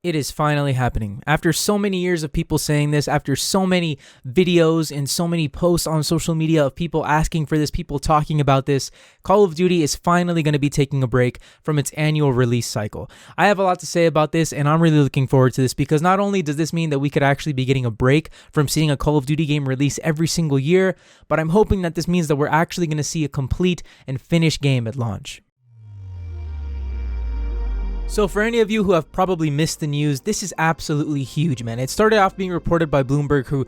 It is finally happening. After so many years of people saying this, after so many videos and so many posts on social media of people asking for this, people talking about this, Call of Duty is finally going to be taking a break from its annual release cycle. I have a lot to say about this, and I'm really looking forward to this because not only does this mean that we could actually be getting a break from seeing a Call of Duty game release every single year, but I'm hoping that this means that we're actually going to see a complete and finished game at launch. So for any of you who have probably missed the news, this is absolutely huge, man. It started off being reported by Bloomberg,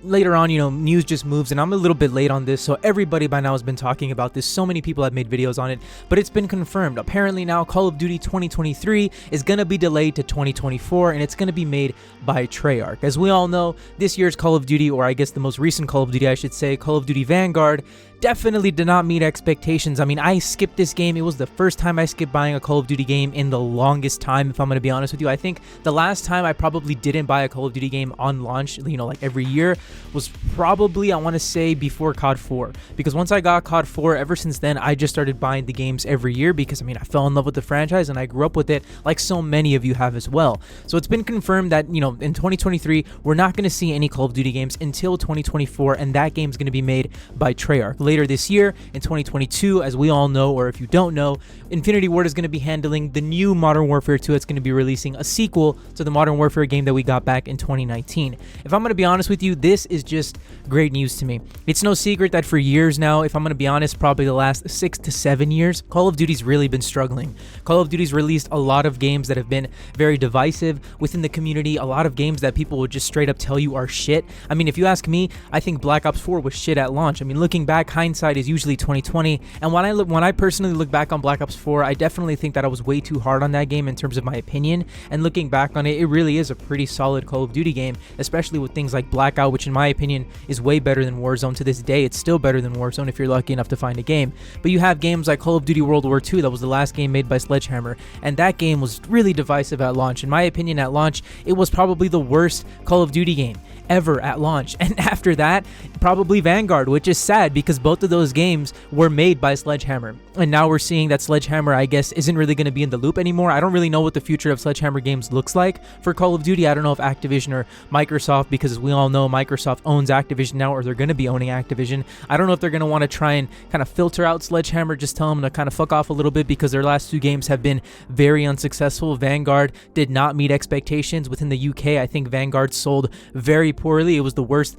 later on, news just moves, and I'm a little bit late on this, so everybody by now has been talking about this. So many people have made videos on it, but it's been confirmed. Apparently now Call of Duty 2023 is going to be delayed to 2024, and it's going to be made by Treyarch. As we all know, this year's Call of Duty, or I guess the most recent Call of Duty, I should say, Call of Duty Vanguard, definitely did not meet expectations. I mean, I skipped this game. It was the first time I skipped buying a Call of Duty game in the longest time, if I'm going to be honest with you. I think the last time I probably didn't buy a Call of Duty game on launch, like every year, was probably, I want to say, before COD 4. Because once I got COD 4, ever since then, I just started buying the games every year because, I fell in love with the franchise and I grew up with it like so many of you have as well. So it's been confirmed that, in 2023, we're not going to see any Call of Duty games until 2024, and that game's going to be made by Treyarch. Later this year, in 2022, as we all know, or if you don't know, Infinity Ward is going to be handling the new Modern Warfare 2. It's going to be releasing a sequel to the Modern Warfare game that we got back in 2019. If I'm going to be honest with you, this is just great news to me. It's no secret that for years now, if I'm going to be honest, probably the last 6 to 7 years, Call of Duty's really been struggling. Call of Duty's released a lot of games that have been very divisive within the community, a lot of games that people would just straight up tell you are shit. If you ask me, I think Black Ops 4 was shit at launch. Looking back, hindsight is usually 2020, and when I personally look back on Black Ops 4, I definitely think that I was way too hard on that game in terms of my opinion, and looking back on it, it really is a pretty solid Call of Duty game, especially with things like Blackout, which in my opinion is way better than Warzone. To this day, it's still better than Warzone if you're lucky enough to find a game. But you have games like Call of Duty World War II, that was the last game made by Sledgehammer, and that game was really divisive at launch. In my opinion, at launch, it was probably the worst Call of Duty game ever at launch, and after that, probably Vanguard, which is sad because both of those games were made by Sledgehammer, and now we're seeing that Sledgehammer, I guess, isn't really going to be in the loop anymore. I don't really know what the future of Sledgehammer games looks like for Call of Duty. I don't know if Activision or Microsoft, because as we all know, Microsoft owns Activision now, or they're going to be owning Activision. I don't know if they're going to want to try and kind of filter out Sledgehammer, just tell them to kind of fuck off a little bit, because their last 2 games have been very unsuccessful. Vanguard did not meet expectations within the UK. I think Vanguard sold very poorly. It was the worst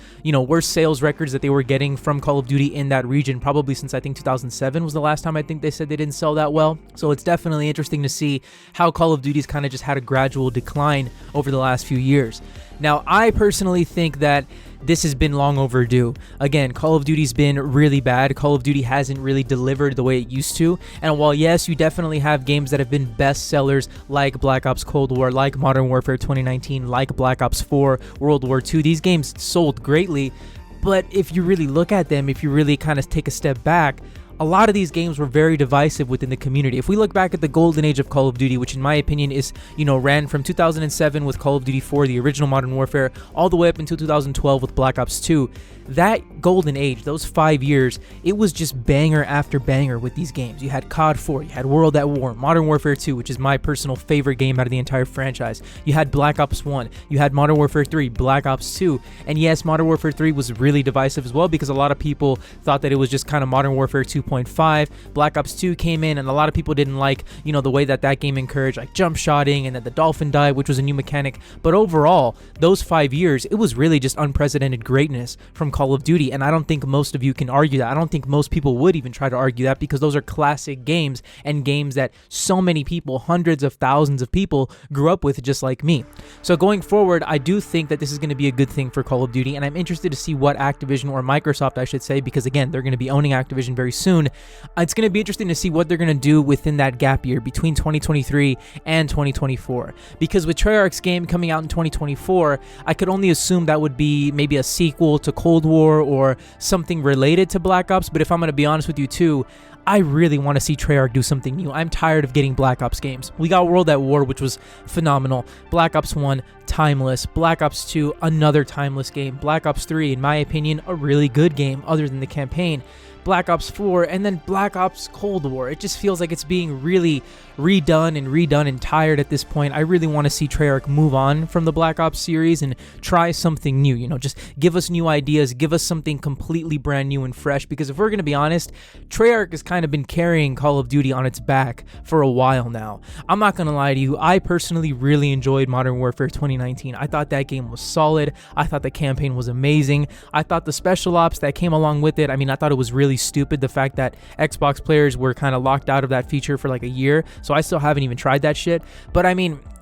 sales records that they were getting from Call of Duty in that region, probably since I think 2007 was the last time I think they said they didn't sell that well. So it's definitely interesting to see how Call of Duty's kind of just had a gradual decline over the last few years. Now, I personally think that this has been long overdue. Again, Call of Duty's been really bad. Call of Duty hasn't really delivered the way it used to. And while yes, you definitely have games that have been best sellers like Black Ops Cold War, like Modern Warfare 2019, like Black Ops 4, World War II, these games sold greatly. But if you really look at them, if you really kind of take a step back, a lot of these games were very divisive within the community. If we look back at the golden age of Call of Duty, which in my opinion is, ran from 2007 with Call of Duty 4, the original Modern Warfare, all the way up until 2012 with Black Ops 2, that golden age, those 5 years, it was just banger after banger with these games. You had COD 4, you had World at War, Modern Warfare 2, which is my personal favorite game out of the entire franchise. You had Black Ops 1, you had Modern Warfare 3, Black Ops 2, and yes, Modern Warfare 3 was really divisive as well because a lot of people thought that it was just kind of Modern Warfare 2.5. Black Ops 2 came in and a lot of people didn't like, the way that game encouraged like jump shotting and that the dolphin dive, which was a new mechanic. But overall, those 5 years, it was really just unprecedented greatness from Call of Duty, and I don't think most of you can argue that. I don't think most people would even try to argue that because those are classic games and games that so many people, hundreds of thousands of people, grew up with just like me. So going forward, I do think that this is going to be a good thing for Call of Duty, and I'm interested to see what Activision, or Microsoft I should say, because again, they're going to be owning Activision very soon. It's going to be interesting to see what they're going to do within that gap year between 2023 and 2024, because with Treyarch's game coming out in 2024, I could only assume that would be maybe a sequel to Cold War or something related to Black Ops. But if I'm going to be honest with you too, I really want to see Treyarch do something new. I'm tired of getting Black Ops games. We got World at War, which was phenomenal. Black Ops 1, timeless. Black Ops 2, another timeless game. Black Ops 3, in my opinion, a really good game other than the campaign. Black Ops 4, and then Black Ops Cold War. It just feels like it's being really redone and tired at this point. I really want to see Treyarch move on from the Black Ops series and try something new, just give us new ideas, give us something completely brand new and fresh, because if we're going to be honest, Treyarch has kind of been carrying Call of Duty on its back for a while now. I'm not going to lie to you, I personally really enjoyed Modern Warfare 2019. I thought that game was solid. I thought the campaign was amazing. I thought the special ops that came along with it, I thought it was really stupid, the fact that Xbox players were kind of locked out of that feature for like a year, so I still haven't even tried that shit. But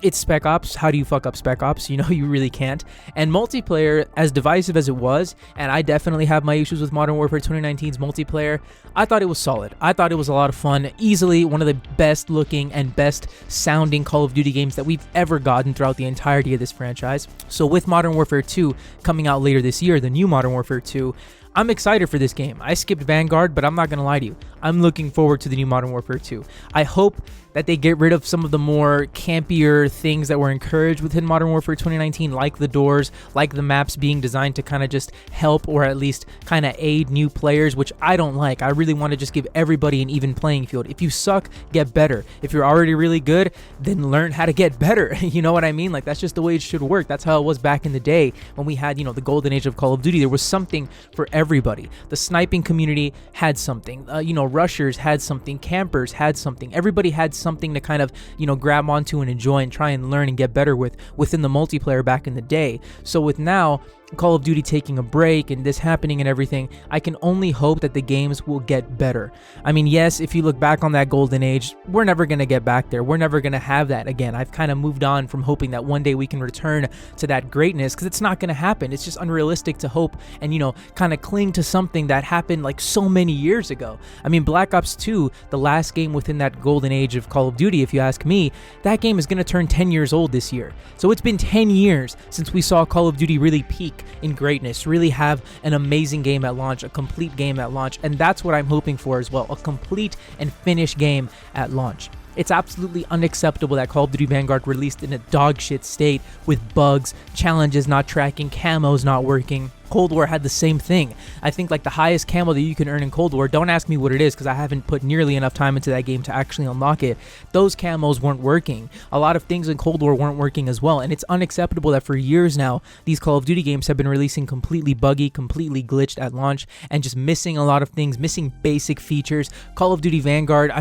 it's Spec Ops. How do you fuck up Spec Ops? You really can't. And multiplayer, as divisive as it was, and I definitely have my issues with Modern Warfare 2019's multiplayer, I thought it was solid. I thought it was a lot of fun. Easily one of the best looking and best sounding Call of Duty games that we've ever gotten throughout the entirety of this franchise. So with Modern Warfare 2 coming out later this year, the new Modern Warfare 2, I'm excited for this game. I skipped Vanguard, but I'm not going to lie to you. I'm looking forward to the new Modern Warfare 2. I hope that they get rid of some of the more campier things that were encouraged within Modern Warfare 2019, like the doors, like the maps being designed to kind of just help or at least kind of aid new players, which I don't like. I really want to just give everybody an even playing field. If you suck, get better. If you're already really good, then learn how to get better. You know what I mean? Like, that's just the way it should work. That's how it was back in the day when we had, the golden age of Call of Duty. There was something for everybody. The sniping community had something. Rushers had something. Campers had something. Everybody had something to kind of, grab onto and enjoy and try and learn and get better within the multiplayer back in the day. So with now Call of Duty taking a break and this happening and everything, I can only hope that the games will get better. Yes, if you look back on that golden age, we're never going to get back there. We're never going to have that again. I've kind of moved on from hoping that one day we can return to that greatness, because it's not going to happen. It's just unrealistic to hope and, kind of cling to something that happened like so many years ago. Black Ops 2, the last game within that golden age of Call of Duty, if you ask me, that game is going to turn 10 years old this year. So it's been 10 years since we saw Call of Duty really peak in greatness, really have an amazing game at launch, a complete game at launch, and that's what I'm hoping for as well, a complete and finished game at launch. It's absolutely unacceptable that Call of Duty Vanguard released in a dog shit state with bugs, challenges not tracking, camos not working. Cold War had the same thing. I think like the highest camo that you can earn in Cold War, don't ask me what it is because I haven't put nearly enough time into that game to actually unlock it. Those camos weren't working. A lot of things in Cold War weren't working as well, and it's unacceptable that for years now, these Call of Duty games have been releasing completely buggy, completely glitched at launch, and just missing a lot of things, missing basic features. Call of Duty Vanguard,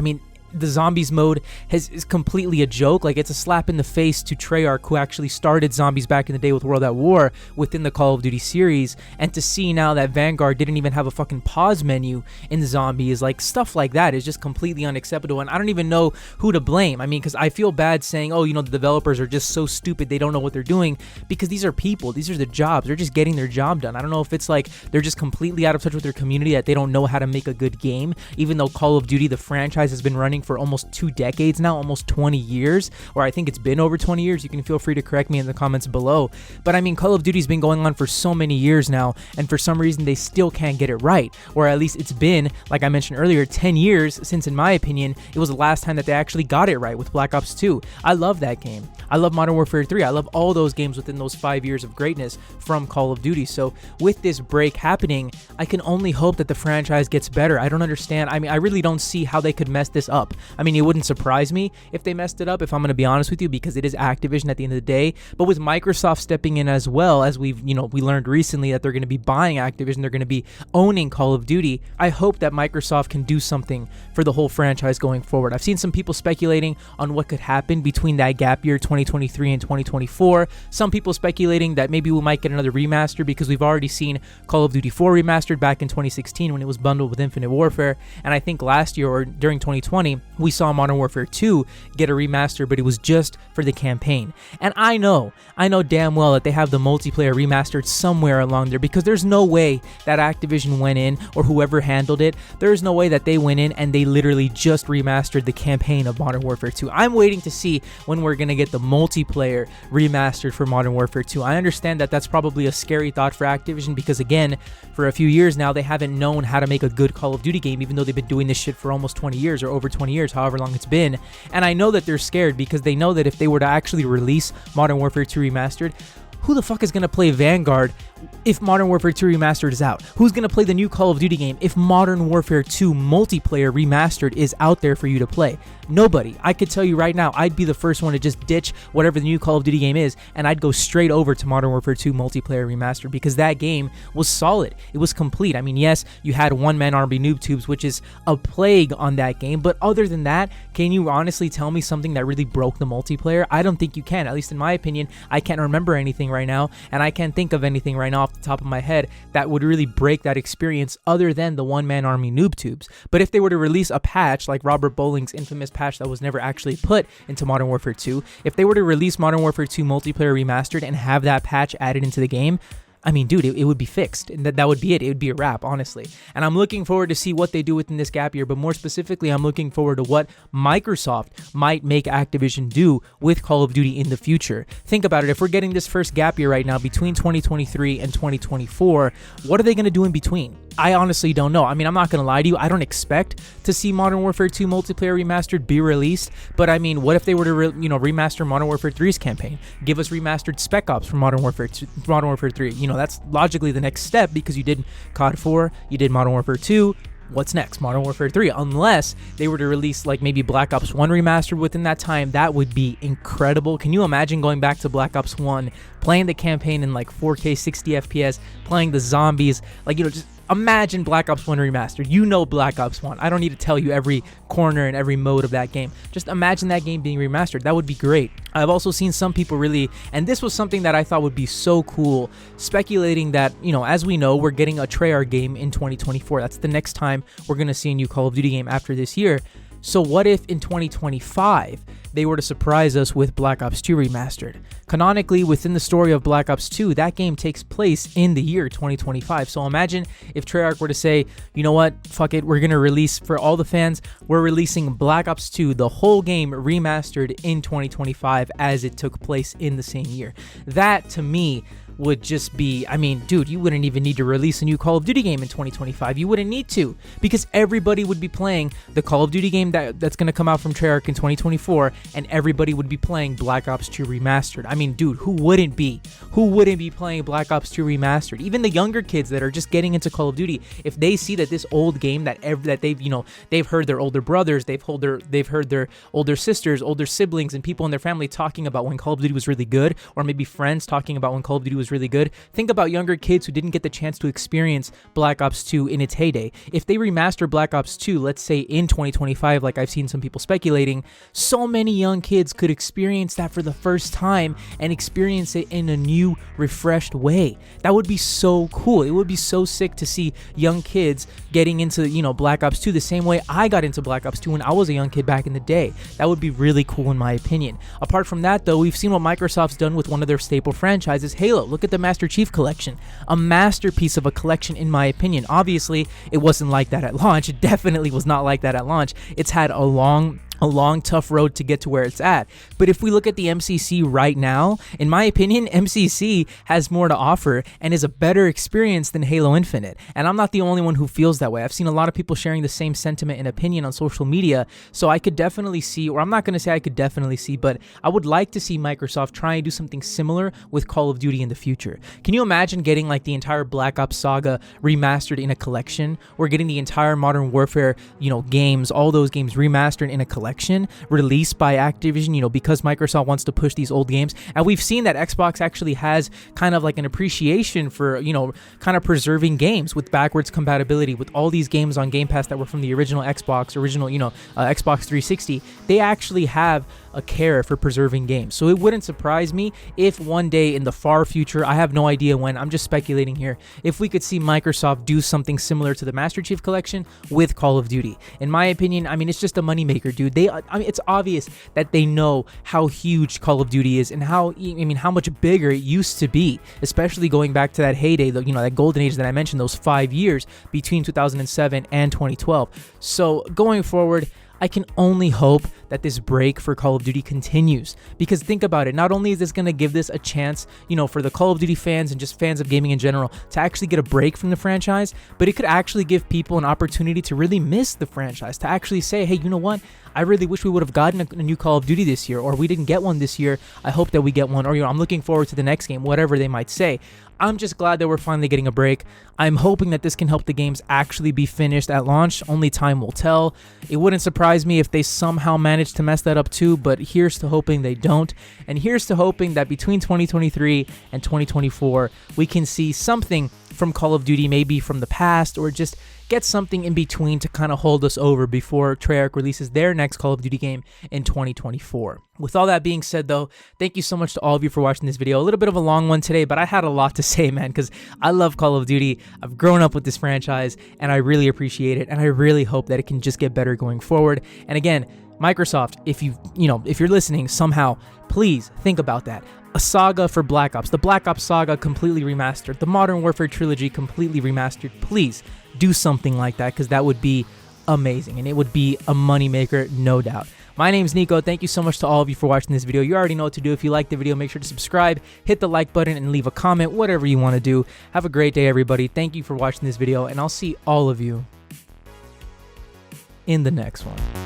the zombies mode is completely a joke. Like, it's a slap in the face to Treyarch, who actually started zombies back in the day with World at War within the Call of Duty series, and to see now that Vanguard didn't even have a fucking pause menu in the zombies, like stuff like that is just completely unacceptable. And I don't even know who to blame. Because I feel bad saying, the developers are just so stupid, they don't know what they're doing, because these are people, these are the jobs, they're just getting their job done. I don't know if it's like they're just completely out of touch with their community, that they don't know how to make a good game, even though Call of Duty, the franchise, has been running for almost 2 decades now, almost 20 years, or I think it's been over 20 years. You can feel free to correct me in the comments below. But Call of Duty's been going on for so many years now, and for some reason they still can't get it right, or at least it's been, like I mentioned earlier, 10 years since, in my opinion, it was the last time that they actually got it right with Black Ops 2. I love that game. I love Modern Warfare 3. I love all those games within those 5 years of greatness from Call of Duty. So with this break happening, I can only hope that the franchise gets better. I don't understand. I really don't see how they could mess this up. It wouldn't surprise me if they messed it up, if I'm going to be honest with you, because it is Activision at the end of the day. But with Microsoft stepping in as well, as we learned recently that they're going to be buying Activision, they're going to be owning Call of Duty. I hope that Microsoft can do something for the whole franchise going forward. I've seen some people speculating on what could happen between that gap year 2023 and 2024. Some people speculating that maybe we might get another remaster, because we've already seen Call of Duty 4 remastered back in 2016 when it was bundled with Infinite Warfare, and I think last year or during 2020 we saw Modern Warfare 2 get a remaster, but it was just for the campaign. And I know damn well that they have the multiplayer remastered somewhere along there, because there's no way that Activision went in, or whoever handled it, there's no way that they went in and they literally just remastered the campaign of Modern Warfare 2. I'm waiting to see when we're gonna get the multiplayer remastered for Modern Warfare 2. I understand that that's probably a scary thought for Activision, because again, for a few years now, they haven't known how to make a good Call of Duty game, even though they've been doing this shit for almost 20 years or over 20 years, however long it's been. And I know that they're scared, because they know that if they were to actually release Modern Warfare 2 Remastered, who the fuck is going to play Vanguard if Modern Warfare 2 Remastered is out? Who's going to play the new Call of Duty game if Modern Warfare 2 Multiplayer Remastered is out there for you to play? Nobody. I could tell you right now, I'd be the first one to just ditch whatever the new Call of Duty game is, and I'd go straight over to Modern Warfare 2 Multiplayer Remastered, because that game was solid. It was complete. I mean, yes, you had one-man army noob tubes, which is a plague on that game, but other than that, can you honestly tell me something that really broke the multiplayer? I don't think you can. At least in my opinion, I can't remember anything right now, and I can't think of anything right now off the top of my head that would really break that experience other than the one-man army noob tubes. But if they were to release a patch like Robert Bowling's infamous patch that was never actually put into Modern Warfare 2, if they were to release Modern Warfare 2 Multiplayer Remastered and have that patch added into the game, I mean, dude, it would be fixed, and that would be it. It would be a wrap, honestly. And I'm looking forward to see what they do within this gap year, but more specifically, I'm looking forward to what Microsoft might make Activision do with Call of Duty in the future. Think about it. If we're getting this first gap year right now between 2023 and 2024, what are they going to do in between? I honestly don't know. I mean, I'm not going to lie to you. I don't expect to see Modern Warfare 2 Multiplayer Remastered be released, but I mean, what if they were to remaster Modern Warfare 3's campaign? Give us remastered Spec Ops from Modern Warfare 3. That's logically the next step, because you did COD 4, you did Modern Warfare 2. What's next? Modern Warfare 3. Unless they were to release like maybe Black Ops 1 remastered within that time, that would be incredible. Can you imagine going back to Black Ops 1, playing the campaign in like 4K 60 FPS, playing the zombies, just imagine Black Ops 1 remastered. You know Black Ops 1. I don't need to tell you every corner and every mode of that game. Just imagine that game being remastered. That would be great. I've also seen some people really, and this was something that I thought would be so cool, speculating that, as we know, we're getting a Treyarch game in 2024. That's the next time we're going to see a new Call of Duty game after this year. So what if in 2025 they were to surprise us with Black Ops 2 Remastered? Canonically, within the story of Black Ops 2, that game takes place in the year 2025. So imagine if Treyarch were to say, you know what, fuck it, we're going to release, for all the fans, we're releasing Black Ops 2, the whole game remastered in 2025 as it took place in the same year. That, to me, would just be, I mean, dude, you wouldn't even need to release a new Call of Duty game in 2025. You wouldn't need to, because everybody would be playing the Call of Duty game that's going to come out from Treyarch in 2024, and everybody would be playing Black Ops 2 Remastered. I mean, dude, who wouldn't be playing Black Ops 2 Remastered? Even the younger kids that are just getting into Call of Duty, if they see that this old game that they've heard their older brothers, they've heard their older sisters, older siblings, and people in their family talking about when Call of Duty was really good, or maybe friends talking about when Call of Duty was really good. Think about younger kids who didn't get the chance to experience Black Ops 2 in its heyday. If they remaster Black Ops 2, let's say in 2025, like I've seen some people speculating, so many young kids could experience that for the first time and experience it in a new, refreshed way. That would be so cool. It would be so sick to see young kids getting into, Black Ops 2 the same way I got into Black Ops 2 when I was a young kid back in the day. That would be really cool in my opinion. Apart from that, though, we've seen what Microsoft's done with one of their staple franchises, Halo. Look at the Master Chief Collection. A masterpiece of a collection in my opinion. Obviously, it wasn't like that at launch. It definitely was not like that at launch. It's had a long, tough road to get to where it's at. But if we look at the MCC right now, in my opinion, MCC has more to offer and is a better experience than Halo Infinite. And I'm not the only one who feels that way. I've seen a lot of people sharing the same sentiment and opinion on social media. So I could definitely see, or I'm not going to say I could definitely see, but I would like to see Microsoft try and do something similar with Call of Duty in the future. Can you imagine getting like the entire Black Ops saga remastered in a collection? Or getting the entire Modern Warfare, games, all those games remastered in a collection? Released by Activision, because Microsoft wants to push these old games. And we've seen that Xbox actually has kind of like an appreciation for, kind of preserving games with backwards compatibility with all these games on Game Pass that were from the original Xbox, Xbox 360. They actually have a care for preserving games. So it wouldn't surprise me if one day in the far future, I have no idea when, I'm just speculating here, if we could see Microsoft do something similar to the Master Chief Collection with Call of Duty. In my opinion, I mean, it's just a moneymaker, dude. It's obvious that they know how huge Call of Duty is and how much bigger it used to be, especially going back to that heyday, that golden age that I mentioned, those 5 years between 2007 and 2012. So going forward, I can only hope that this break for Call of Duty continues, because think about it, not only is this going to give this a chance, for the Call of Duty fans and just fans of gaming in general to actually get a break from the franchise, but it could actually give people an opportunity to really miss the franchise, to actually say, hey, you know what? I really wish we would have gotten a new Call of Duty this year, or we didn't get one this year. I hope that we get one, or I'm looking forward to the next game, whatever they might say. I'm just glad that we're finally getting a break. I'm hoping that this can help the games actually be finished at launch. Only time will tell. It wouldn't surprise me if they somehow manage to mess that up too, but here's to hoping they don't. And here's to hoping that between 2023 and 2024, we can see something from Call of Duty, maybe from the past, or just get something in between to kind of hold us over before Treyarch releases their next Call of Duty game in 2024. With all that being said, though, thank you so much to all of you for watching this video. A little bit of a long one today, but I had a lot to say, man, because I love Call of Duty. I've grown up with this franchise, and I really appreciate it, and I really hope that it can just get better going forward. And again, Microsoft, if you're listening somehow, please think about that. A saga for Black Ops, the Black Ops saga completely remastered, the Modern Warfare trilogy completely remastered. Please do something like that, because that would be amazing, and it would be a moneymaker, no doubt. My name's Nico. Thank you so much to all of you for watching this video. You already know what to do. If you like the video, make sure to subscribe, hit the like button, and leave a comment, whatever you want to do. Have a great day, everybody. Thank you for watching this video, and I'll see all of you in the next one.